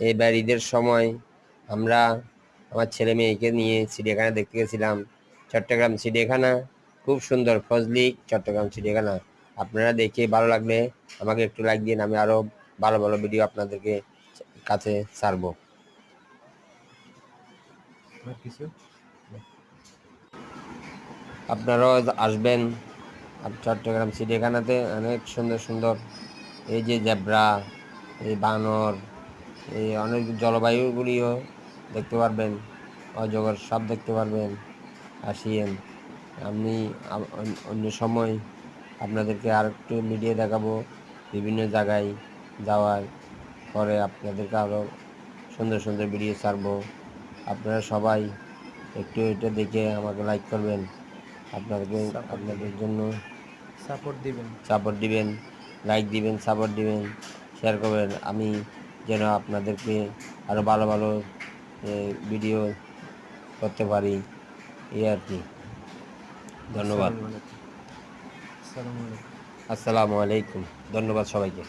এইবার ঈদের সময় আমরা আমার ছেলে মেয়েকে নিয়ে চিড়িয়াখানা দেখতে গেছিলাম। চট্টগ্রাম চিড়িয়াখানা খুব সুন্দর, ফজলিক চট্টগ্রাম চিড়িয়াখানা। আপনারা দেখে ভালো লাগলে আমাকে একটু লাইক দিন, আমি আরও ভালো ভালো ভিডিও আপনাদেরকে কাছে ছাড়বো। আপনারাও আসবেন চট্টগ্রাম চিড়িয়াখানাতে। অনেক সুন্দর সুন্দর এই যে জেব্রা, এই বানর, এই অনেক জলবায়ুগুলিও দেখতে পারবেন, অজগর সব দেখতে পারবেন। আসিয়েন। আমি অন্য সময় আপনাদেরকে আর একটু মিডিয়া দেখাবো, বিভিন্ন জায়গায় যাওয়ার পরে আপনাদেরকে আরও সুন্দর সুন্দর ভিডিও ছাড়বো। আপনারা সবাই একটু এটা দেখে আমাকে লাইক করবেন, আপনাদের জন্য সাপোর্ট দিবেন, লাইক দিবেন, সাপোর্ট দিবেন, শেয়ার করবেন, আমি যেন আপনাদেরকে আরও ভালো ভালো ভিডিও করতে পারি, এই আর কি। ধন্যবাদ। আসসালামু আলাইকুম। ধন্যবাদ সবাইকে।